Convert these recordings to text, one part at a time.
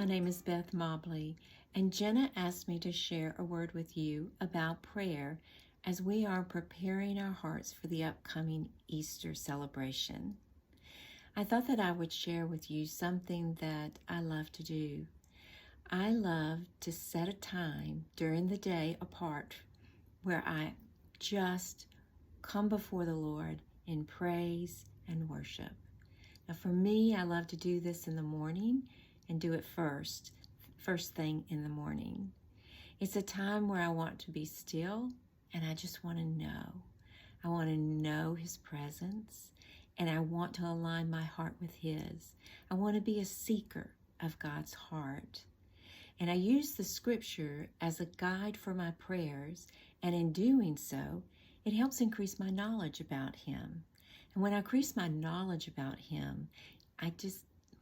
my name is Beth Mobley, and Jenna asked me to share a word with you about prayer as we are preparing our hearts for the upcoming Easter celebration. I thought that I would share with you something that I love to do. I love to set a time during the day apart where I just come before the Lord in praise and worship. Now for me, I love to do this in the morning and do it first thing in the morning. It's a time where I want to be still and I just want to know. I want to know His presence and I want to align my heart with His. I want to be a seeker of God's heart. And I use the scripture as a guide for my prayers, and in doing so, it helps increase my knowledge about Him. And when I increase my knowledge about Him,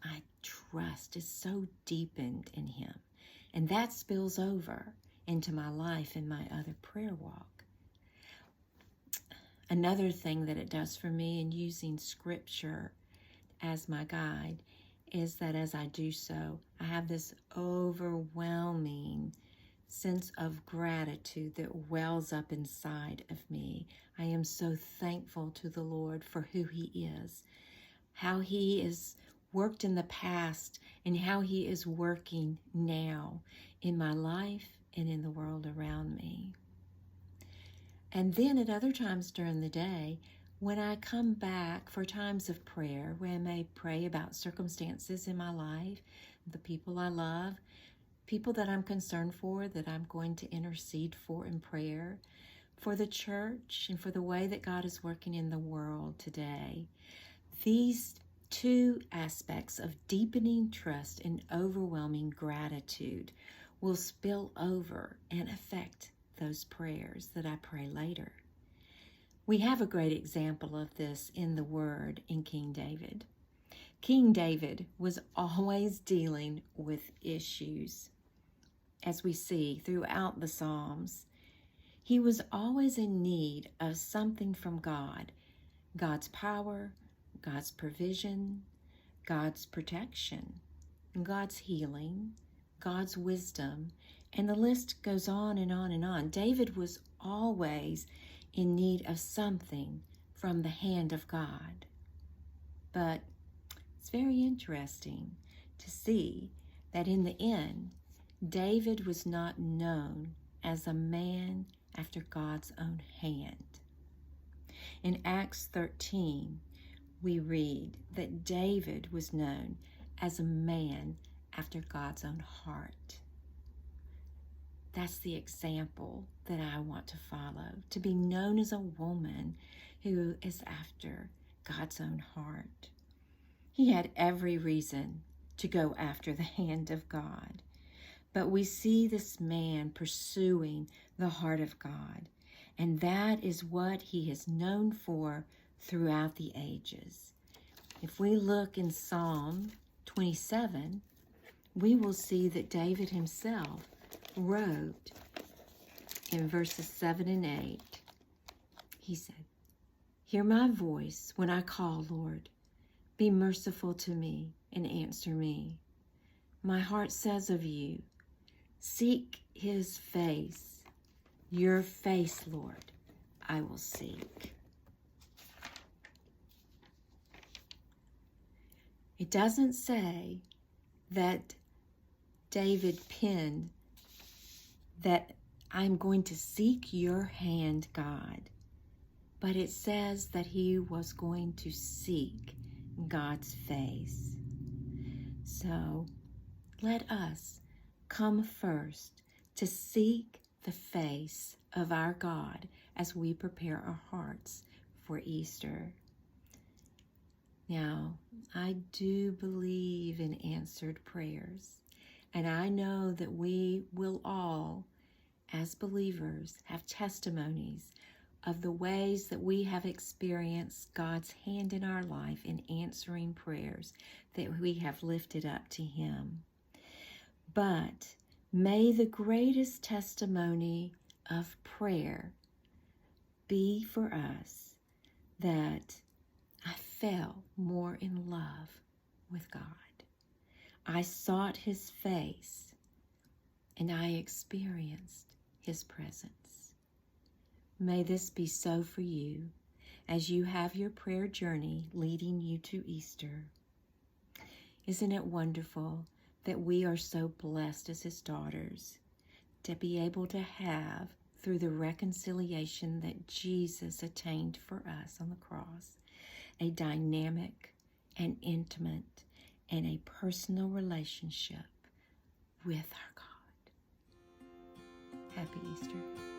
my trust is so deepened in Him. And that spills over into my life and my other prayer walk. Another thing that it does for me in using scripture as my guide is that as I do so, I have this overwhelming sense of gratitude that wells up inside of me. I am so thankful to the Lord for who He is, how He is worked in the past, and how He is working now in my life and in the world around me. And then at other times during the day, when I come back for times of prayer, where I may pray about circumstances in my life, the people I love, people that I'm concerned for, that I'm going to intercede for in prayer, for the church, and for the way that God is working in the world today. These two aspects of deepening trust and overwhelming gratitude will spill over and affect those prayers that I pray later. We have a great example of this in the Word in King David. King David was always dealing with issues, as we see throughout the Psalms. He was always in need of something from God, God's power, God's provision, God's protection, God's healing, God's wisdom, and the list goes on and on and on. David was always in need of something from the hand of God. But it's very interesting to see that in the end, David was not known as a man after God's own hand. In Acts 13, we read that David was known as a man after God's own heart. That's the example that I want to follow, to be known as a woman who is after God's own heart. He had every reason to go after the hand of God, but we see this man pursuing the heart of God, and that is what he is known for throughout the ages. If we look in Psalm 27, we will see that David himself wrote in verses 7 and 8, he said, "Hear my voice when I call, Lord. Be merciful to me and answer me. My heart says of you, seek His face. Your face, Lord, I will seek." It doesn't say that David penned that I'm going to seek your hand, God, but it says that he was going to seek God's face. So let us come first to seek the face of our God as we prepare our hearts for Easter. Now, I do believe in answered prayers, and I know that we will all, as believers, have testimonies of the ways that we have experienced God's hand in our life in answering prayers that we have lifted up to Him. But may the greatest testimony of prayer be for us that I fell more in love with God. I sought his face, and I experienced his presence. May this be so for you as you have your prayer journey leading you to Easter. Isn't it wonderful that we are so blessed as his daughters to be able to have, through the reconciliation that Jesus attained for us on the cross, a dynamic and intimate and a personal relationship with our God. Happy Easter.